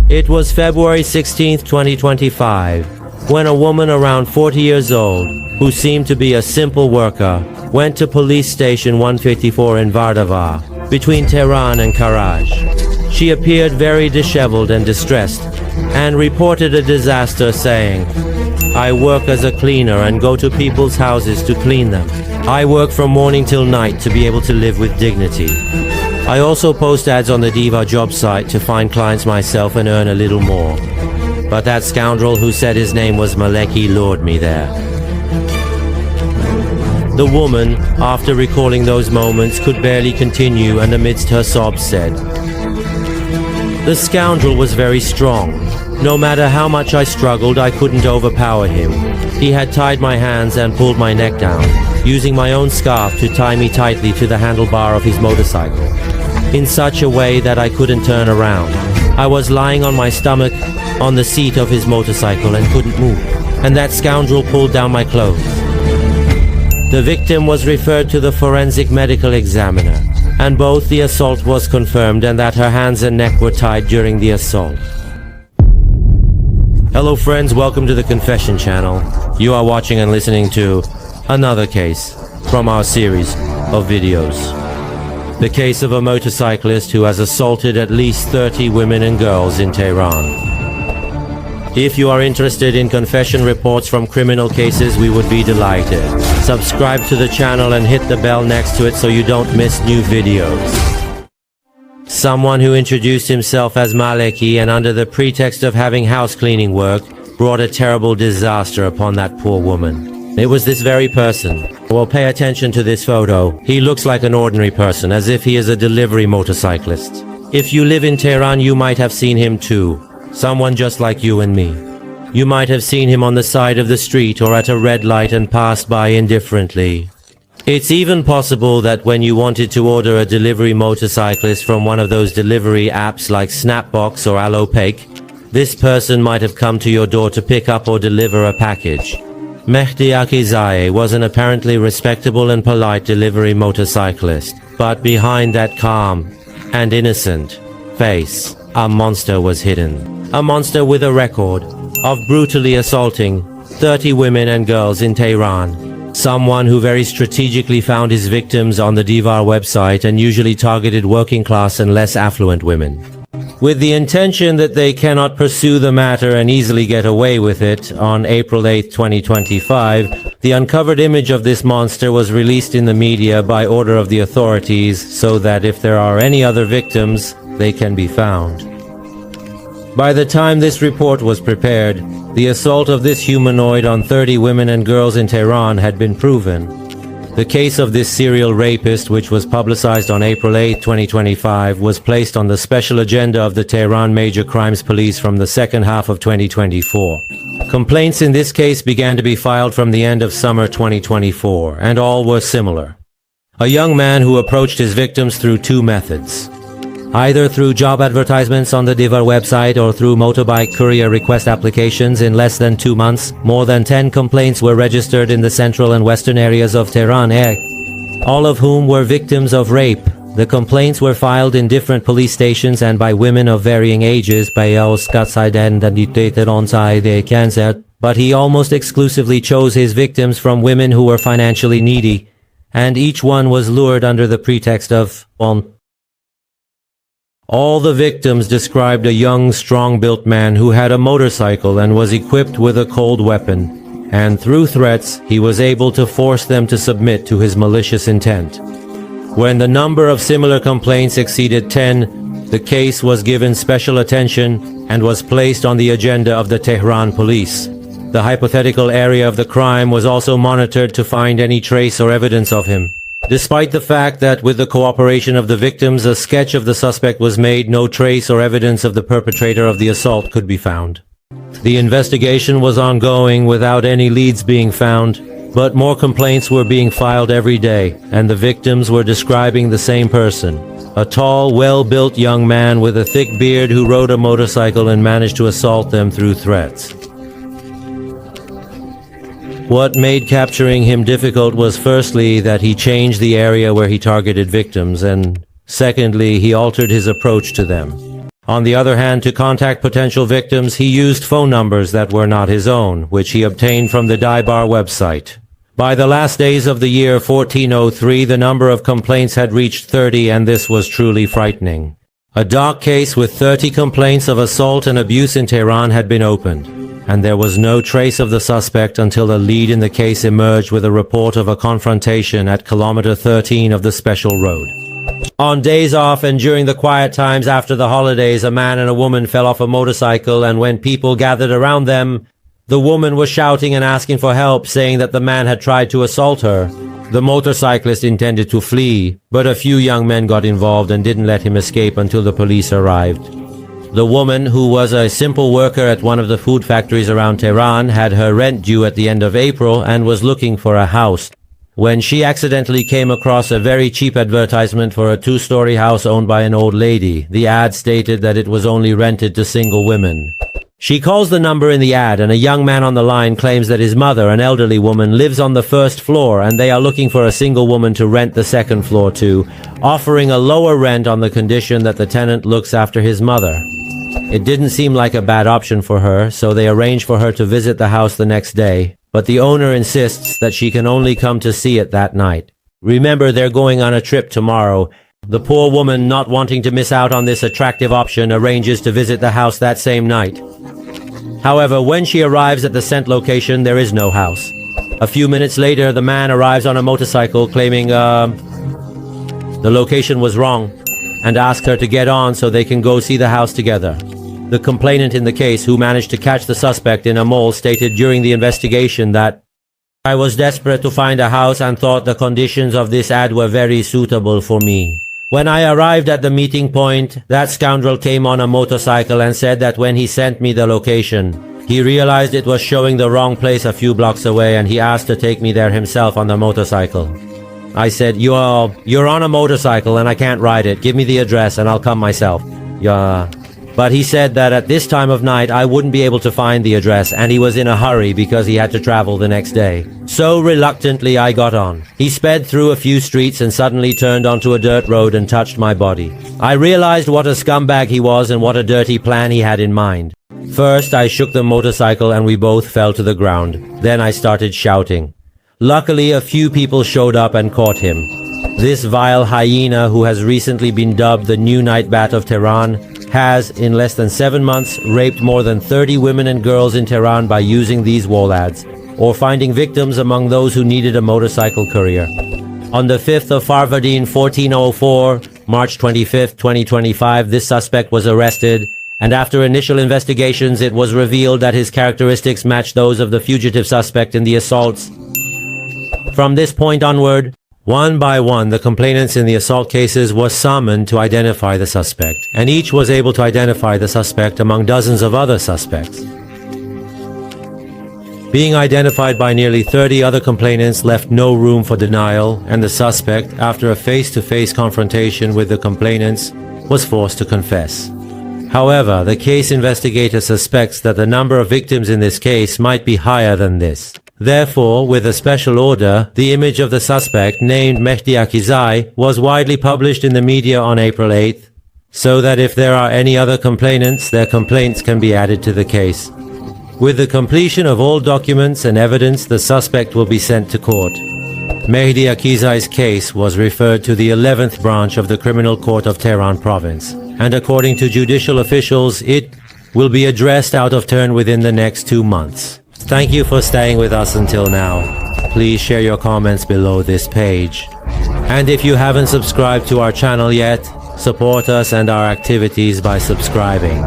It was February 16, 2025, when a woman around 40 years old, who seemed to be a simple worker, went to police station 154 in Vardavar, between Tehran and Caugh. She appeared very disheveled and distressed, and reported a disaster saying, "I work as a cleaner and go to people's houses to clean them. I work from morning till night to be able to live with dignity. I also post ads on the Diva job site to find clients myself and earn a little more. But that scoundrel who said his name was Maleki lured me there." The woman, after recalling those moments, could barely continue and amidst her sobs said, "The scoundrel was very strong. No matter how much I struggled, I couldn't overpower him. He had tied my hands and pulled my neck down, using my own scarf to tie me tightly to the handlebar of his motorcycle, in such a way that I couldn't turn around. I was lying on my stomach on the seat of his motorcycle and couldn't move, and that scoundrel pulled down my clothes." The victim was referred to the forensic medical examiner, and both the assault was confirmed and that her hands and neck were tied during the assault. Hello friends, welcome to the Confession channel. You are watching and listening to another case from our series of videos. The case of a motorcyclist who has assaulted at least 30 women and girls in Tehran. If you are interested in confession reports from criminal cases, we would be delighted. Subscribe to the channel and hit the bell next to it so you don't miss new videos. Someone who introduced himself as Maleki and under the pretext of having house cleaning work, brought a terrible disaster upon that poor woman. It was this very person. Well, pay attention to this photo. He looks like an ordinary person, as if he is a delivery motorcyclist. If you live in Tehran, you might have seen him too. Someone just like you and me. You might have seen him on the side of the street or at a red light and passed by indifferently. It's even possible that when you wanted to order a delivery motorcyclist from one of those delivery apps like Snapbox or Allopake, this person might have come to your door to pick up or deliver a package. Mehdi Akizadeh was an apparently respectable and polite delivery motorcyclist, but behind that calm and innocent face, a monster was hidden. A monster with a record of brutally assaulting 30 women and girls in Tehran. Someone who very strategically found his victims on the Diva website and usually targeted working class and less affluent women, with the intention that they cannot pursue the matter and easily get away with it. On April 8, 2025, the uncovered image of this monster was released in the media by order of the authorities so that if there are any other victims, they can be found. By the time this report was prepared, the assault of this humanoid on 30 women and girls in Tehran had been proven. The case of this serial rapist, which was publicized on April 8, 2025, was placed on the special agenda of the Tehran Major Crimes Police from the second half of 2024. Complaints in this case began to be filed from the end of summer 2024, and all were similar. A young man who approached his victims through two methods. Either through job advertisements on the Diva website or through motorbike courier request applications. In less than 2 months, more than 10 complaints were registered in the central and western areas of Tehran, all of whom were victims of rape. The complaints were filed in different police stations and by women of varying ages, but he almost exclusively chose his victims from women who were financially needy, and each one was lured under the pretext of All the victims described a young, strong-built man who had a motorcycle and was equipped with a cold weapon, and through threats, he was able to force them to submit to his malicious intent. When the number of similar complaints exceeded 10, the case was given special attention and was placed on the agenda of the Tehran police. The hypothetical area of the crime was also monitored to find any trace or evidence of him. Despite the fact that with the cooperation of the victims, a sketch of the suspect was made, no trace or evidence of the perpetrator of the assault could be found. The investigation was ongoing without any leads being found, but more complaints were being filed every day, and the victims were describing the same person. A tall, well-built young man with a thick beard who rode a motorcycle and managed to assault them through threats. What made capturing him difficult was firstly that he changed the area where he targeted victims, and secondly he altered his approach to them. On the other hand, to contact potential victims, he used phone numbers that were not his own, which he obtained from the Daibar website. By the last days of the year 1403, the number of complaints had reached 30, and this was truly frightening. A dark case with 30 complaints of assault and abuse in Tehran had been opened, and there was no trace of the suspect until the lead in the case emerged with a report of a confrontation at kilometer 13 of the special road. On days off and during the quiet times after the holidays, a man and a woman fell off a motorcycle, and when people gathered around them, the woman was shouting and asking for help, saying that the man had tried to assault her. The motorcyclist intended to flee, but a few young men got involved and didn't let him escape until the police arrived. The woman, who was a simple worker at one of the food factories around Tehran, had her rent due at the end of April and was looking for a house, when she accidentally came across a very cheap advertisement for a 2-story house owned by an old lady. The ad stated that it was only rented to single women. She calls the number in the ad, and a young man on the line claims that his mother, an elderly woman, lives on the first floor, and they are looking for a single woman to rent the second floor to, offering a lower rent on the condition that the tenant looks after his mother. It didn't seem like a bad option for her, so they arrange for her to visit the house the next day, but the owner insists that she can only come to see it that night. Remember, they're going on a trip tomorrow. The poor woman, not wanting to miss out on this attractive option, arranges to visit the house that same night. However, when she arrives at the sent location, there is no house. A few minutes later, the man arrives on a motorcycle claiming the location was wrong, and asks her to get on so they can go see the house together. The complainant in the case, who managed to catch the suspect in a mall, stated during the investigation that, "I was desperate to find a house and thought the conditions of this ad were very suitable for me. When I arrived at the meeting point, that scoundrel came on a motorcycle and said that when he sent me the location, he realized it was showing the wrong place a few blocks away, and he asked to take me there himself on the motorcycle. I said, you're on a motorcycle and I can't ride it. Give me the address and I'll come myself." Yeah. But he said that at this time of night I wouldn't be able to find the address, and he was in a hurry because he had to travel the next day. So reluctantly I got on. He sped through a few streets and suddenly turned onto a dirt road and touched my body. I realized what a scumbag he was and what a dirty plan he had in mind. First, I shook the motorcycle and we both fell to the ground. Then I started shouting. Luckily, a few people showed up and caught him. This vile hyena, who has recently been dubbed the new night bat of Tehran, has, in less than 7 months, raped more than 30 women and girls in Tehran by using these wall ads, or finding victims among those who needed a motorcycle courier. On the 5th of Farvardin 1404, March 25th, 2025, this suspect was arrested, and after initial investigations it was revealed that his characteristics matched those of the fugitive suspect in the assaults. From this point onward, one by one, the complainants in the assault cases were summoned to identify the suspect, and each was able to identify the suspect among dozens of other suspects. Being identified by nearly 30 other complainants left no room for denial, and the suspect, after a face-to-face confrontation with the complainants, was forced to confess. However, the case investigator suspects that the number of victims in this case might be higher than this. Therefore, with a special order, the image of the suspect, named Mehdi Akizai, was widely published in the media on April 8th, so that if there are any other complainants, their complaints can be added to the case. With the completion of all documents and evidence, the suspect will be sent to court. Mehdi Akizai's case was referred to the 11th branch of the Criminal Court of Tehran Province, and according to judicial officials, it will be addressed out of turn within the next 2 months. Thank you for staying with us until now. Please share your comments below this page. And if you haven't subscribed to our channel yet, support us and our activities by subscribing.